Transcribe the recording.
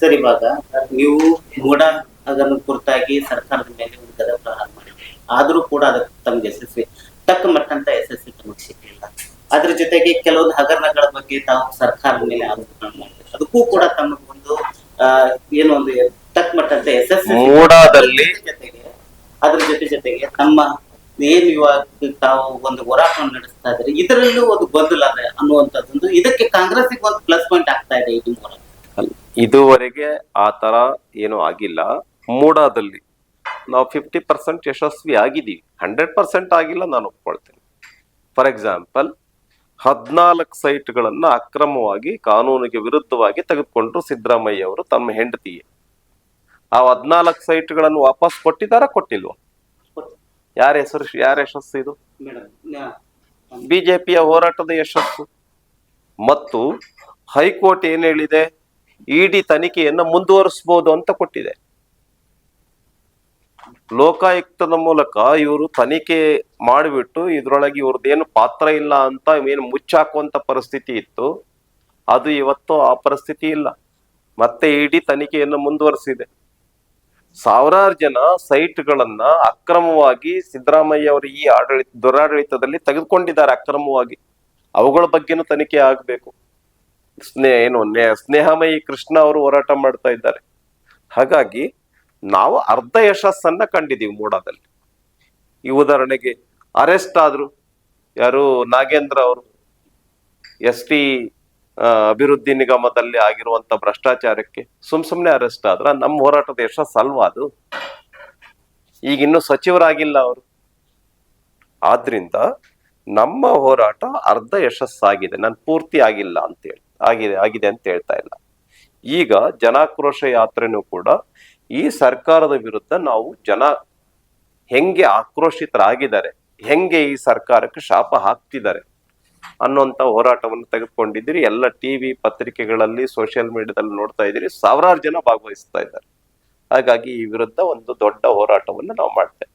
Sir, ಇವಾಗ ನೀವು ಮೂಡ ಅದನ್ನು ಕುರಿತಾಗಿ ಸರ್ಕಾರದ ಮೇಲೆ ಒಂದು ಗದ ಪ್ರಹಾರ ಮಾಡಿದ್ರಿ. ಆದ್ರೂ ಕೂಡ ಅದಕ್ಕೆ ತಮ್ಗೆ ಯಶಸ್ವಿ ತಕ್ಕ ಮಟ್ಟಂತ ಯಶಸ್ವಿ ತಮಗೆ ಸಿಕ್ಕಿಲ್ಲ. ಅದ್ರ ಜೊತೆಗೆ ಕೆಲವೊಂದು ಹಗರಣಗಳ ಬಗ್ಗೆ ತಾವು ಸರ್ಕಾರದ ಮೇಲೆ ಆರೋಪಗಳನ್ನು ಮಾಡಿದ್ರು. ಅದಕ್ಕೂ ಕೂಡ ತಮಗೆ ಒಂದು ಆ ಏನೋ ಒಂದು ತಕ್ಕ ಮಟ್ಟಂತ ಯಶಸ್ವಿ ಮೂಡಾದಲ್ಲಿ ಜೊತೆಗೆ ಅದ್ರ ಜೊತೆಗೆ ತಮ್ಮ ಏನ್ ಇವಾಗ ತಾವು ಒಂದು ಹೋರಾಟವನ್ನು ನಡೆಸ್ತಾ ಇದ್ರೆ ಇದರಲ್ಲೂ ಒಂದು ಗೊಂದಲ ಇದೆ ಅನ್ನುವಂಥದ್ದೊಂದು ಇದಕ್ಕೆ ಕಾಂಗ್ರೆಸ್ಗೆ ಒಂದು ಪ್ಲಸ್ ಪಾಯಿಂಟ್ ಆಗ್ತಾ ಇದೆ ಇದು ಮೂಲಕ. ಇದುವರೆಗೆ ಆ ತರ ಏನು ಆಗಿಲ್ಲ. ಮೂಡಾದಲ್ಲಿ ನಾವು 50% ಯಶಸ್ವಿ ಆಗಿದ್ದೀವಿ, 100% ಆಗಿಲ್ಲ ನಾನು ಒಪ್ಕೊಳ್ತೇನೆ. ಫಾರ್ ಎಕ್ಸಾಂಪಲ್ 14 ಸೈಟ್ಗಳನ್ನ ಅಕ್ರಮವಾಗಿ ಕಾನೂನಿಗೆ ವಿರುದ್ಧವಾಗಿ ತೆಗೆದುಕೊಂಡ್ರು ಸಿದ್ದರಾಮಯ್ಯ ಅವರು ತಮ್ಮ ಹೆಂಡತಿಗೆ. ಆ 14 ಸೈಟ್ಗಳನ್ನು ವಾಪಸ್ ಕೊಟ್ಟಿದಾರ ಕೊಟ್ಟಿಲ್ವಾ? ಯಾರ ಯಶಸ್ಸು ಇದು? ಬಿಜೆಪಿಯ ಹೋರಾಟದ ಯಶಸ್ಸು. ಮತ್ತು ಹೈಕೋರ್ಟ್ ಏನ್ ಹೇಳಿದೆ, ಇಡಿ ತನಿಖೆಯನ್ನ ಮುಂದುವರಿಸಬಹುದು ಅಂತ ಕೊಟ್ಟಿದೆ. ಲೋಕಾಯುಕ್ತದ ಮೂಲಕ ಇವರು ತನಿಖೆ ಮಾಡಿಬಿಟ್ಟು ಇದ್ರೊಳಗೆ ಇವ್ರದ್ದೇನು ಪಾತ್ರ ಇಲ್ಲ ಅಂತ ಏನು ಮುಚ್ಚಾಕುವಂತ ಪರಿಸ್ಥಿತಿ ಇತ್ತು. ಅದು ಇವತ್ತು ಆ ಪರಿಸ್ಥಿತಿ ಇಲ್ಲ. ಮತ್ತೆ ಇಡಿ ತನಿಖೆಯನ್ನು ಮುಂದುವರಿಸಿದೆ. ಸಾವಿರಾರು ಜನ ಸೈಟ್ಗಳನ್ನ ಅಕ್ರಮವಾಗಿ ಸಿದ್ದರಾಮಯ್ಯ ಅವರು ಈ ದುರಾಡಳಿತದಲ್ಲಿ ತೆಗೆದುಕೊಂಡಿದ್ದಾರೆ ಅಕ್ರಮವಾಗಿ. ಅವುಗಳ ಬಗ್ಗೆನೂ ತನಿಖೆ ಆಗ್ಬೇಕು. ಸ್ನೇಹಮಯಿ ಕೃಷ್ಣ ಅವರು ಹೋರಾಟ ಮಾಡ್ತಾ ಇದ್ದಾರೆ. ಹಾಗಾಗಿ ನಾವು ಅರ್ಧ ಯಶಸ್ಸನ್ನ ಕಂಡಿದೀವಿ ಮೂಡಾದಲ್ಲಿ. ಈ ಉದಾಹರಣೆಗೆ ಅರೆಸ್ಟ್ ಆದ್ರು ಯಾರು, ನಾಗೇಂದ್ರ ಅವರು ST ಅಭಿವೃದ್ಧಿ ನಿಗಮದಲ್ಲಿ ಆಗಿರುವಂತ ಭ್ರಷ್ಟಾಚಾರಕ್ಕೆ ಸುಮ್ನೆ ಅರೆಸ್ಟ್ ಆದ್ರ. ನಮ್ಮ ಹೋರಾಟದ ಯಶಸ್ಸು ಅಲ್ವಾ ಅದು? ಈಗ ಇನ್ನು ಸಚಿವರಾಗಿಲ್ಲ ಅವರು. ಆದ್ರಿಂದ ನಮ್ಮ ಹೋರಾಟ ಅರ್ಧ ಯಶಸ್ಸಾಗಿದೆ, ನಾನು ಪೂರ್ತಿ ಆಗಿಲ್ಲ ಅಂತ ಹೇಳಿ ಆಗಿದೆ ಅಂತ ಹೇಳ್ತಾ ಇಲ್ಲ. ಈಗ ಜನಾಕ್ರೋಶ ಯಾತ್ರೆನೂ ಕೂಡ ಈ ಸರ್ಕಾರದ ವಿರುದ್ಧ ನಾವು ಜನ ಹೆಂಗೆ ಆಕ್ರೋಶಿತರಾಗಿದ್ದಾರೆ, ಹೆಂಗೆ ಈ ಸರ್ಕಾರಕ್ಕೆ ಶಾಪ ಹಾಕ್ತಿದ್ದಾರೆ ಅನ್ನುವಂತ ಹೋರಾಟವನ್ನು ತೆಗೆದುಕೊಂಡಿದ್ದೀರಿ. ಎಲ್ಲ TV ಪತ್ರಿಕೆಗಳಲ್ಲಿ ಸೋಷಿಯಲ್ ಮೀಡಿಯಾದಲ್ಲಿ ನೋಡ್ತಾ ಇದ್ದೀರಿ, ಸಾವಿರಾರು ಜನ ಭಾಗವಹಿಸ್ತಾ ಇದ್ದಾರೆ. ಹಾಗಾಗಿ ಈ ವಿರುದ್ಧ ಒಂದು ದೊಡ್ಡ ಹೋರಾಟವನ್ನು ನಾವು ಮಾಡ್ತೇವೆ.